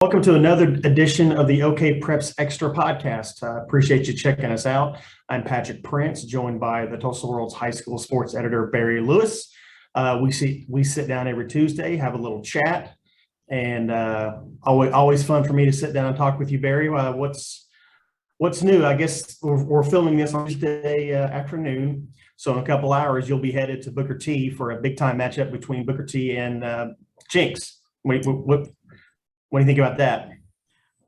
Welcome to another edition of the OK Preps Extra podcast. Appreciate you checking us out. I'm Patrick Prince, joined by the Tulsa World's high school sports editor, Barry Lewis. We sit down every Tuesday, have a little chat, and always fun for me to sit down and talk with you, Barry. What's new? I guess we're filming this on Tuesday afternoon, so in a couple hours you'll be headed to Booker T for a big time matchup between Booker T and Jenks. What do you think about that?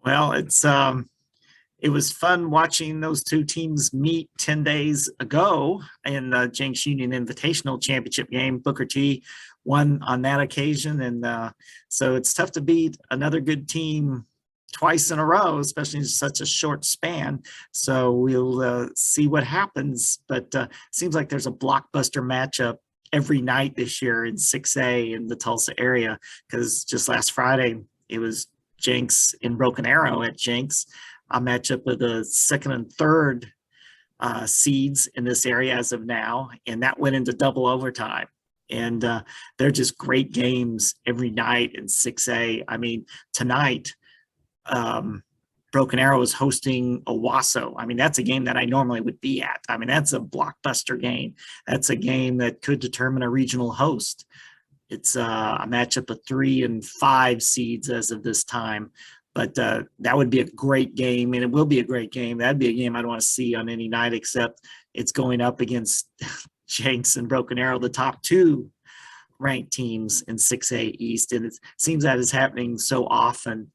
Well, it was fun watching those two teams meet 10 days ago in the Jenks Union Invitational Championship game. Booker T won on that occasion, and so it's tough to beat another good team twice in a row, especially in such a short span. So we'll see what happens, but seems like there's a blockbuster matchup every night this year in 6A in the Tulsa area, because just last Friday it was Jenks in Broken Arrow at Jenks, a matchup of the second and third seeds in this area as of now, and that went into double overtime. And they're just great games every night in 6A. I mean, tonight, Broken Arrow is hosting Owasso. I mean, that's a game that I normally would be at. I mean, that's a blockbuster game. That's a game that could determine a regional host. It's a matchup of 3 and 5 seeds as of this time, but that would be a great game, and it will be a great game. That'd be a game I'd want to see on any night, except it's going up against Jenks and Broken Arrow, the top two ranked teams in 6A East, and it seems that is happening so often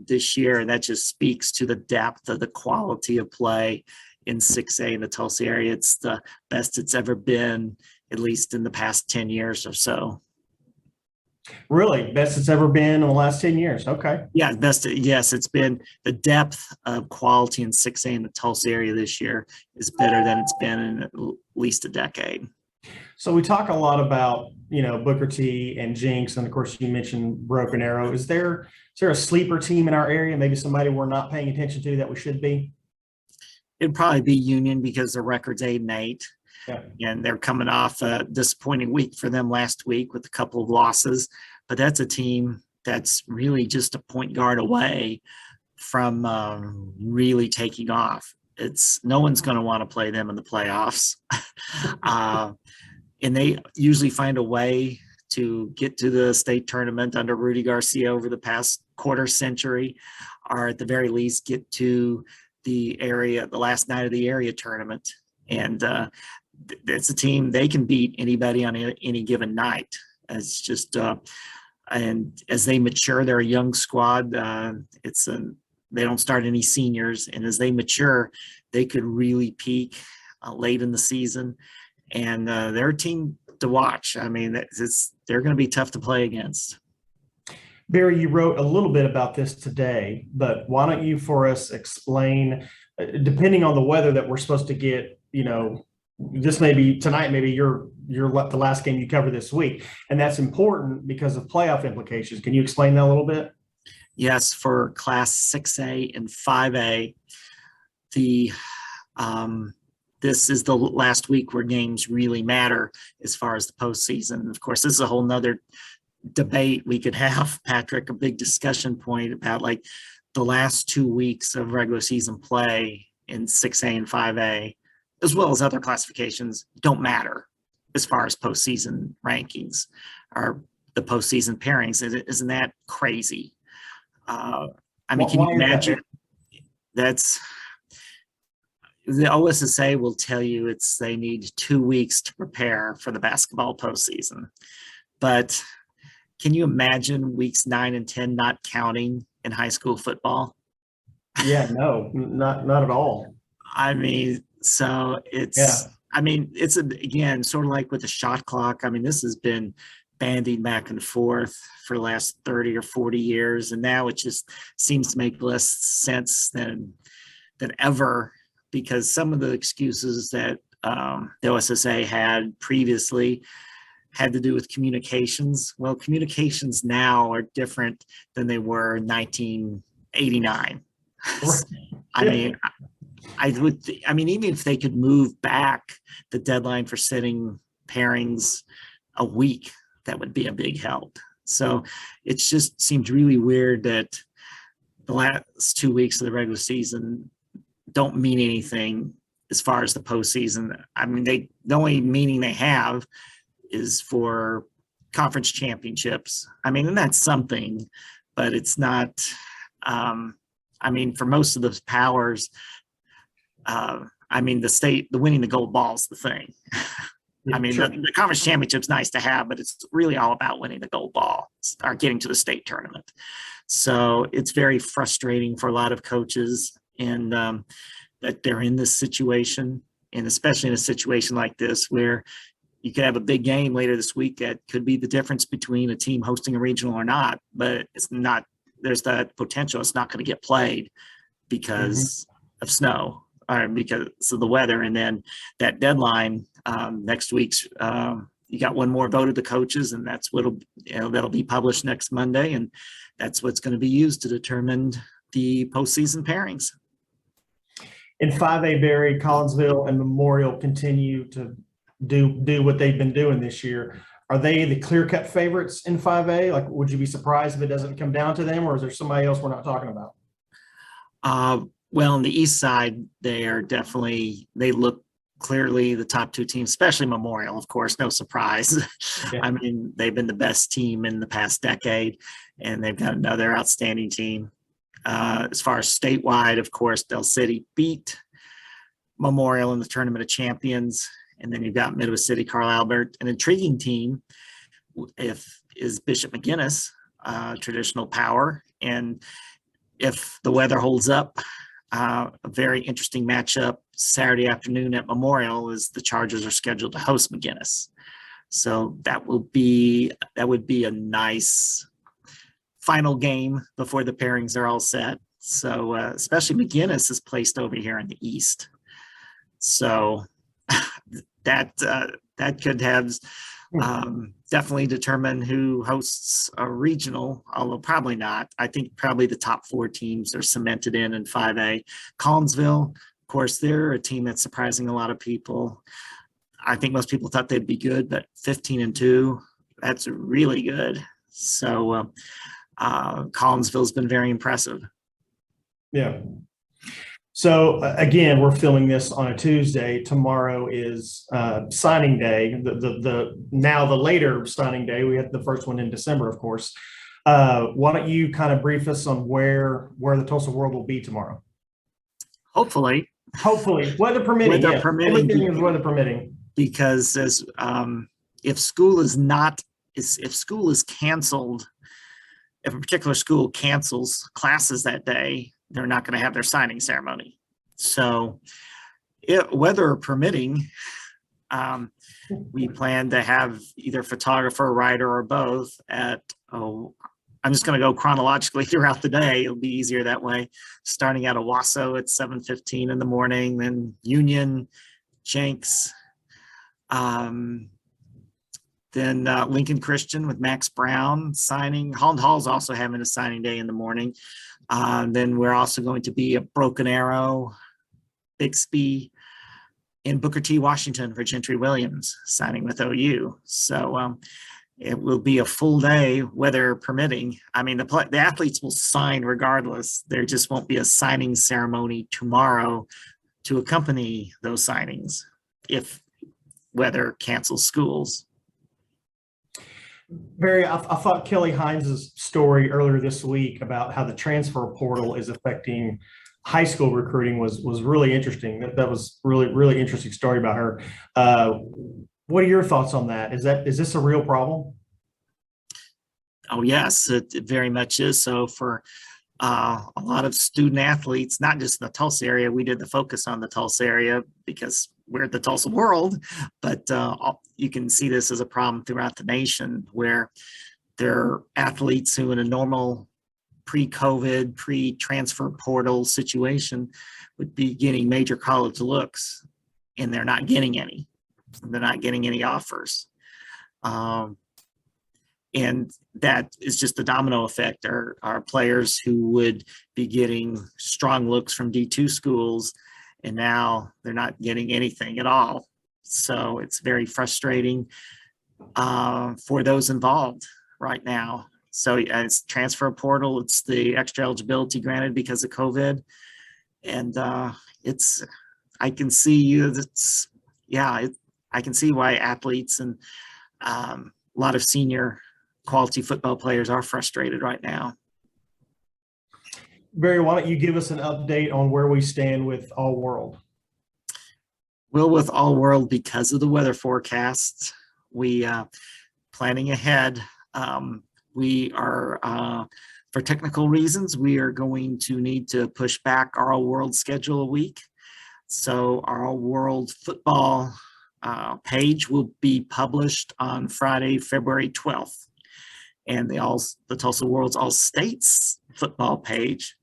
this year, and that just speaks to the depth of the quality of play in 6A in the Tulsa area. It's the best it's ever been, at least in the past 10 years or so. Really? Best it's ever been in the last 10 years. Okay. Yeah, best. Yes, it's been the depth of quality in 6A in the Tulsa area this year is better than it's been in at least a decade. So we talk a lot about, Booker T and Jenks, and of course you mentioned Broken Arrow. Is there a sleeper team in our area, maybe somebody we're not paying attention to that we should be? It'd probably be Union because the record's 8-8. Yeah. And they're coming off a disappointing week for them last week with a couple of losses. But that's a team that's really just a point guard away from really taking off. No one's going to want to play them in the playoffs. And they usually find a way to get to the state tournament under Rudy Garcia over the past quarter century, or at the very least get to the last night of the area tournament. And it's a team, they can beat anybody on any given night. It's just and as they mature, they're a young squad. They don't start any seniors, and as they mature, they could really peak late in the season. And they're a team to watch. I mean, they're going to be tough to play against. Barry, you wrote a little bit about this today, but why don't you for us explain, depending on the weather that we're supposed to get, this may be tonight, maybe you're the last game you cover this week, and that's important because of playoff implications. Can you explain that a little bit? Yes, for Class 6A and 5A, this is the last week where games really matter as far as the postseason. Of course, this is a whole nother debate we could have, Patrick, a big discussion point about like the last 2 weeks of regular season play in 6A and 5A, as well as other classifications, don't matter as far as postseason rankings or the postseason pairings. Isn't that crazy? I mean, can you imagine? That's the OSSA will tell you they need 2 weeks to prepare for the basketball postseason. But can you imagine weeks 9 and 10 not counting in high school football? Yeah, no, not at all. I mean, so it's again, sort of like with the shot clock. I mean, this has been bandied back and forth for the last 30 or 40 years. And now it just seems to make less sense than ever, because some of the excuses that the OSSA had previously had to do with communications. Well, communications now are different than they were in 1989. I mean, even if they could move back the deadline for setting pairings a week, that would be a big help. So it just seems really weird that the last 2 weeks of the regular season don't mean anything as far as the postseason. I mean, the only meaning they have is for conference championships. I mean, and that's something, but it's not. I mean, for most of the powers, I mean, the winning the gold ball is the thing. I mean, Sure. the conference championship's nice to have, but it's really all about winning the gold ball or getting to the state tournament. So it's very frustrating for a lot of coaches, and that they're in this situation, and especially in a situation like this where you could have a big game later this week that could be the difference between a team hosting a regional or not, but it's not. There's that potential it's not going to get played because of snow or because of the weather, and then that deadline next week's. You got one more vote of the coaches, and that's that'll be published next Monday, and that's what's going to be used to determine the postseason pairings. In 5A, Barry, Collinsville, and Memorial continue to do what they've been doing this year. Are they the clear-cut favorites in 5A? Like, would you be surprised if it doesn't come down to them, or is there somebody else we're not talking about? Well, on the east side, they look clearly the top two teams, especially Memorial, of course, no surprise. Yeah. I mean, they've been the best team in the past decade, and they've got another outstanding team. As far as statewide, of course, Del City beat Memorial in the Tournament of Champions. And then you've got Midwest City, Carl Albert. An intriguing team is Bishop McGuinness, traditional power. And if the weather holds up, a very interesting matchup Saturday afternoon at Memorial is the Chargers are scheduled to host McGuinness. So that would be a nice final game before the pairings are all set. So especially McGuinness is placed over here in the East. So that could have definitely determine who hosts a regional, although probably not. I think probably the top four teams are cemented in 5A. Collinsville, of course, they're a team that's surprising a lot of people. I think most people thought they'd be good, but 15-2, that's really good. So Collinsville's been very impressive. Yeah. So again, we're filming this on a Tuesday. Tomorrow is signing day. Now the later signing day. We had the first one in December, of course. Why don't you kind of brief us on where the Tulsa World will be tomorrow? Hopefully, weather permitting. Weather permitting. Everything is weather permitting. Because if school is canceled, if a particular school cancels classes that day, they're not going to have their signing ceremony. So weather permitting, we plan to have either photographer, writer, or both I'm just going to go chronologically throughout the day. It'll be easier that way. Starting at Owasso at 7:15 in the morning, then Union, Jenks, then Lincoln Christian with Max Brown signing. Holland Hall is also having a signing day in the morning. Then we're also going to be at Broken Arrow, Bixby, in Booker T. Washington for Gentry Williams signing with OU. So it will be a full day, weather permitting. I mean, the athletes will sign regardless. There just won't be a signing ceremony tomorrow to accompany those signings if weather cancels schools. Barry, I thought Kelly Hines' story earlier this week about how the transfer portal is affecting high school recruiting was really interesting. That was really interesting story about her. What are your thoughts on that? Is this a real problem? Oh, yes, it very much is. So for a lot of student athletes, not just in the Tulsa area, we did the focus on the Tulsa area because we're the Tulsa World, but you can see this as a problem throughout the nation where there are athletes who in a normal pre-COVID, pre-transfer portal situation would be getting major college looks, and they're not getting any. They're not getting any offers. And that is just the domino effect. Our players who would be getting strong looks from D2 schools, and now they're not getting anything at all. So it's very frustrating for those involved, right now. So it's transfer portal. It's the extra eligibility granted because of COVID. And I can see I can see why athletes and a lot of senior quality football players are frustrated right now. Barry, why don't you give us an update on where we stand with All World? Well, with All World, because of the weather forecasts, we planning ahead. We are, for technical reasons, we are going to need to push back our All World schedule a week. So our All World football page will be published on Friday, February 12th. And the Tulsa World's All States football page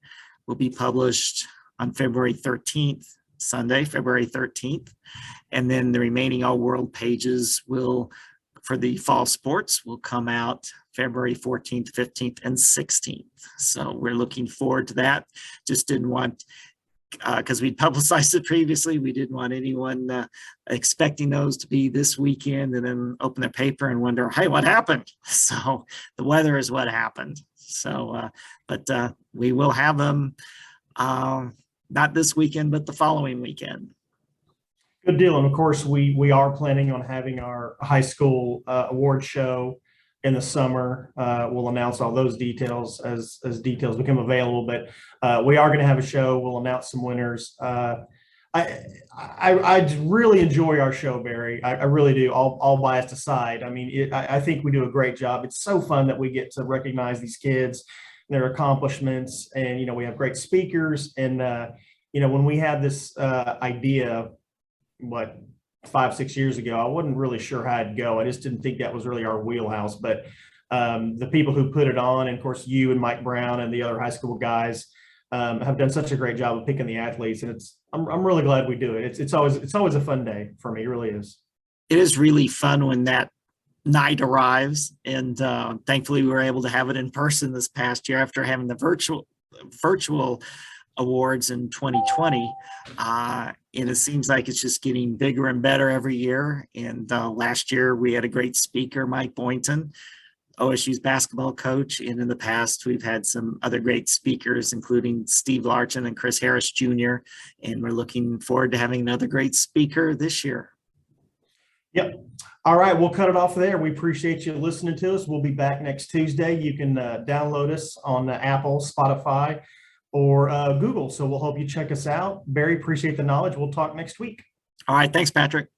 will be published on February 13th, Sunday, February 13th. And then the remaining All World pages for the fall sports will come out February 14th, 15th, and 16th. So we're looking forward to that. Just didn't want, because we'd publicized it previously, we didn't want anyone expecting those to be this weekend and then open their paper and wonder, hey, what happened? So the weather is what happened. So, but we will have them not this weekend, but the following weekend. Good deal. And of course, we are planning on having our high school award show in the summer. We'll announce all those details as details become available, but we are going to have a show. We'll announce some winners. I really enjoy our show, Barry. I really do. All biased aside. I mean, I think we do a great job. It's so fun that we get to recognize these kids, their accomplishments, and, you know, we have great speakers. And, you know, when we had this idea, 5-6 years ago, I wasn't really sure how it'd go. I just didn't think that was really our wheelhouse. But the people who put it on, and of course, you and Mike Brown and the other high school guys have done such a great job of picking the athletes. And I'm really glad we do it. It's always a fun day for me. It really is. It is really fun when that night arrives. And thankfully, we were able to have it in person this past year after having the virtual awards in 2020. And it seems like it's just getting bigger and better every year. And last year we had a great speaker, Mike Boynton, OSU's basketball coach. And in the past, we've had some other great speakers, including Steve Larchin and Chris Harris Jr. And we're looking forward to having another great speaker this year. Yep. All right. We'll cut it off there. We appreciate you listening to us. We'll be back next Tuesday. You can download us on Apple, Spotify, or Google. So we'll hope you check us out. Barry, appreciate the knowledge. We'll talk next week. All right. Thanks, Patrick.